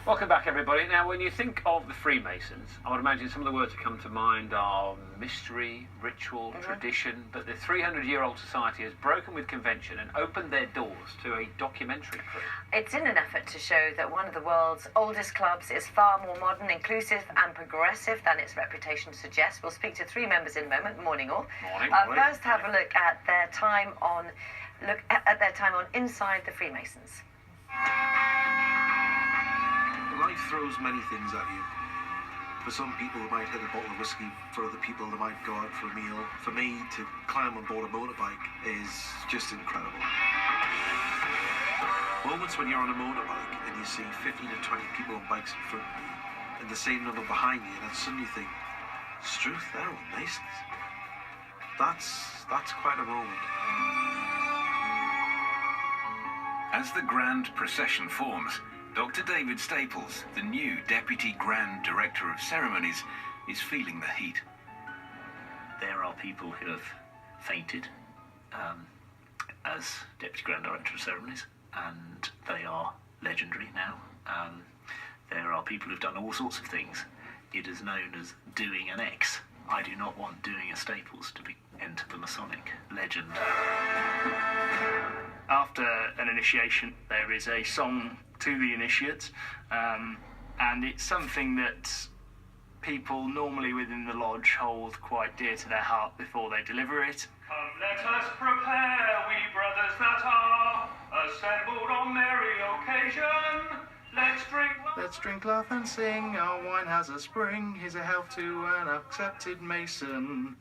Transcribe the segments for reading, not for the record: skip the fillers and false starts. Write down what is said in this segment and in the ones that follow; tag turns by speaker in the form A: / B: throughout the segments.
A: Welcome back, everybody. Now, when you think of the Freemasons, I would imagine some of the words that come to mind are mystery, ritual, tradition, but the 300-year-old society has broken with convention and opened their doors to a documentary crew.
B: It's in an effort to show that one of the world's oldest clubs is far more modern, inclusive and progressive than its reputation suggests. We'll speak to three members in a moment. Morning, all.
A: Morning.
B: First, have a look at their time on Inside the Freemasons.
C: Life throws many things at you. For some people, they might hit a bottle of whiskey. For other people, they might go out for a meal. For me, to climb on board a motorbike is just incredible. Moments when you're on a motorbike and you see 15 to 20 people on bikes in front of you and the same number behind you, and then suddenly you think, Struth, they're all Masons. That's quite a moment.
D: As the grand procession forms, Dr. David Staples, the new Deputy Grand Director of Ceremonies, is feeling the heat.
E: There are people who have fainted as Deputy Grand Director of Ceremonies, and they are legendary now. There are people who've done all sorts of things. It is known as doing an X. I do not want doing a Staples to enter the Masonic legend.
F: After an initiation, there is a song to the initiates, and it's something that people normally within the lodge hold quite dear to their heart before they deliver it.
G: Let us prepare, we brothers that are assembled on merry occasion.
H: Let's drink, laugh and sing, our wine has a spring, here's a health to an accepted Mason.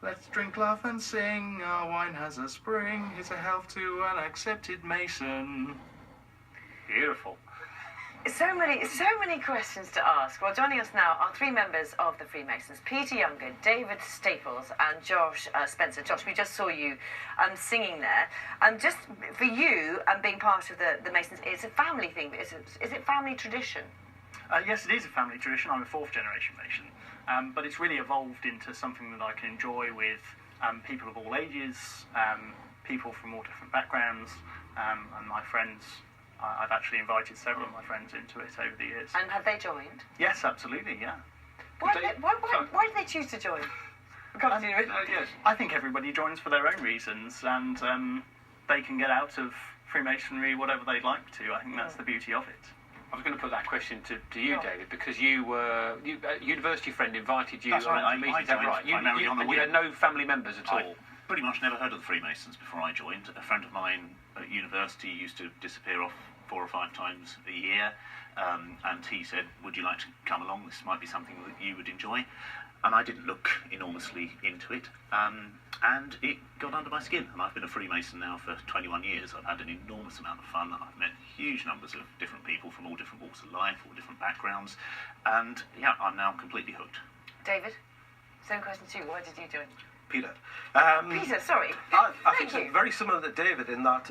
H: Let's drink, laugh and sing, our wine has a spring, here's a health to an accepted Mason.
A: Beautiful.
B: So many questions to ask. Well, joining us now are three members of the Freemasons: Peter Younger, David Staples and Josh Spencer. Josh, we just saw you singing there. Just for you, being part of the Masons, it's a family thing. Is it family tradition?
F: Yes, it is a family tradition. I'm a fourth generation Mason, but it's really evolved into something that I can enjoy with people of all ages, people from all different backgrounds, and my friends. I've actually invited several of my friends into it over the years.
B: And have they joined?
F: Yes, absolutely, yeah.
B: Why did they choose to join?
A: Yes.
F: I think everybody joins for their own reasons, and they can get out of Freemasonry whatever they'd like to. I think that's the beauty of it.
A: I was going to put that question to you, David, because a university friend invited you.
E: That's right.
A: I joined
E: primarily on the
A: you had no family members at all.
E: I pretty much never heard of the Freemasons before I joined. A friend of mine at university used to disappear off 4 or 5 times a year, and he said, would you like to come along? This might be something that you would enjoy. And I didn't look enormously into it, and it got under my skin. And I've been a Freemason now for 21 years. I've had an enormous amount of fun. I've met huge numbers of different people from all different walks of life, all different backgrounds, and yeah, I'm now completely hooked.
B: David, same question to you. Why did you join?
C: Peter.
B: Peter, sorry.
C: I
B: Thank
C: think
B: you.
C: very similar to David in that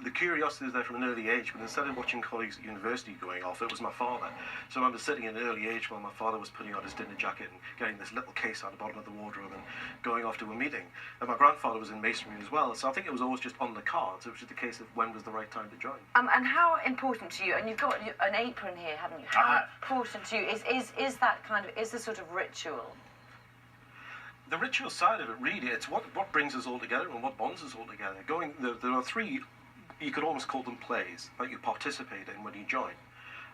C: the curiosity was there from an early age, but instead of watching colleagues at university going off, it was my father. So I remember sitting at an early age while my father was putting on his dinner jacket and getting this little case out of the bottom of the wardrobe and going off to a meeting. And my grandfather was in masonry as well, so I think it was always just on the cards. It was just a case of when was the right time to join.
B: And how important to you, and you've got an apron here, haven't you? How important to you is that kind of, is the sort of ritual?
C: The ritual side of it, really, it's what brings us all together and what bonds us all together. There are 3, you could almost call them plays, that you participate in when you join.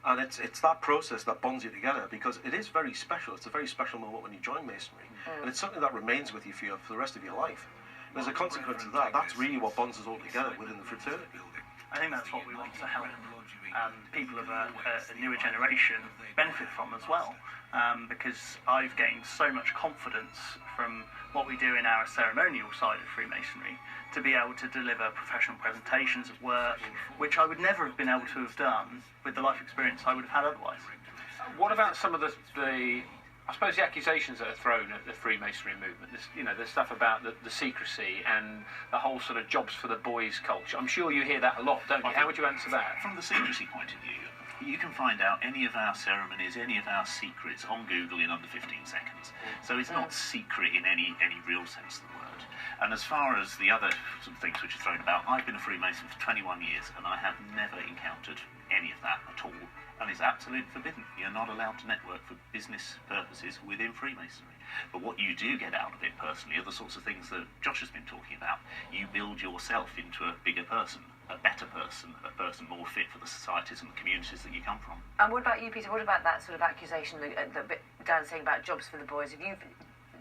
C: And it's that process that bonds you together, because it is very special. It's a very special moment when you join Masonry. And it's something that remains with you for the rest of your life. And as a consequence of that, that's really what bonds us all together within the fraternity.
F: I think that's what we want to help people of a newer generation benefit from as well, because I've gained so much confidence from what we do in our ceremonial side of Freemasonry to be able to deliver professional presentations of work, which I would never have been able to have done with the life experience I would have had otherwise.
A: What about some of the I suppose the accusations that are thrown at the Freemasonry movement? There's stuff about the secrecy and the whole sort of jobs for the boys culture. I'm sure you hear that a lot, don't you? How would you answer that?
E: From the secrecy point of view, you can find out any of our ceremonies, any of our secrets on Google in under 15 seconds. So it's not secret in any real sense of the word. And as far as the other sort of things which are thrown about, I've been a Freemason for 21 years and I have never encountered any of that at all. and it's absolutely forbidden. You're not allowed to network for business purposes within Freemasonry. But what you do get out of it personally are the sorts of things that Josh has been talking about. You build yourself into a bigger person, a better person, a person more fit for the societies and the communities that you come from.
B: And what about you, Peter? What about that sort of accusation that Dan's saying about jobs for the boys? Have you...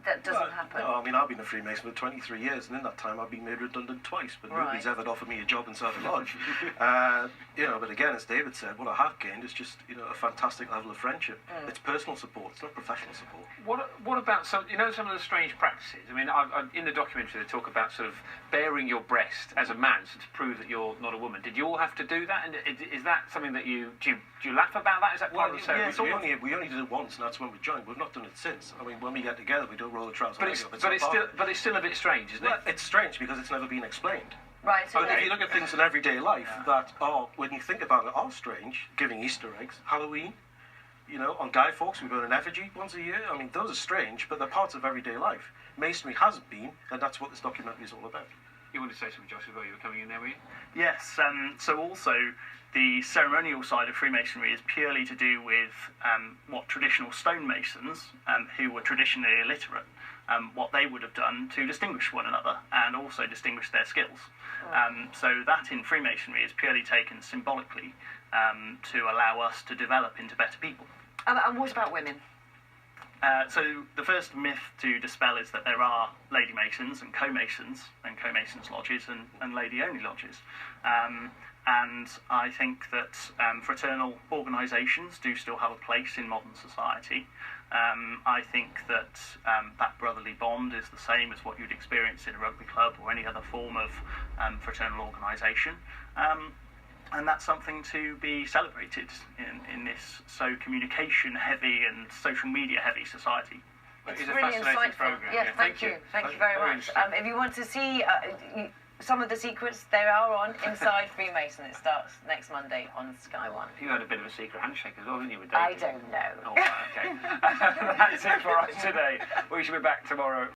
B: That doesn't happen.
C: No, I mean, I've been a Freemason for 23 years, and in that time I've been made redundant twice, but nobody's ever offered me a job inside a lodge. But again, as David said, what I have gained is just, a fantastic level of friendship. It's personal support, it's not professional support.
A: What about some of the strange practices? I mean, in the documentary they talk about sort of baring your breast as a man to prove that you're not a woman. Did you all have to do that? And is that something that do you laugh about that? Is that part of the ceremony?
C: We only did it once, and that's when we joined. We've not done it since. I mean, when we get together, we don't roll the trousers.
A: But it's still a bit strange, isn't it?
C: It's strange because it's never been explained.
B: Right.
C: But if you look at things in everyday life that are, when you think about it, are strange, giving Easter eggs, Halloween, on Guy Fawkes we burn an effigy once a year. I mean, those are strange, but they're parts of everyday life. Masonry hasn't been, and that's what this documentary is all about.
A: You wanted to say something, Josh, as well? You were coming in there, were you?
F: Yes, so also the ceremonial side of Freemasonry is purely to do with what traditional stonemasons, who were traditionally illiterate, what they would have done to distinguish one another and also distinguish their skills. So that in Freemasonry is purely taken symbolically to allow us to develop into better people.
B: And what about women?
F: So the first myth to dispel is that there are lady masons and co-masons lodges and lady-only lodges. And I think that fraternal organisations do still have a place in modern society. I think that that brotherly bond is the same as what you'd experience in a rugby club or any other form of fraternal organisation. And that's something to be celebrated in this so communication-heavy and social media-heavy society.
B: It's really insightful. Yes, thank you. Thank you very much. If you want to see some of the secrets, they are on Inside Freemason. It starts next Monday on Sky One.
A: You had a bit of a secret handshake as well, didn't you, with David?
B: I don't know.
A: Oh, okay. That's it for us today. We shall be back tomorrow.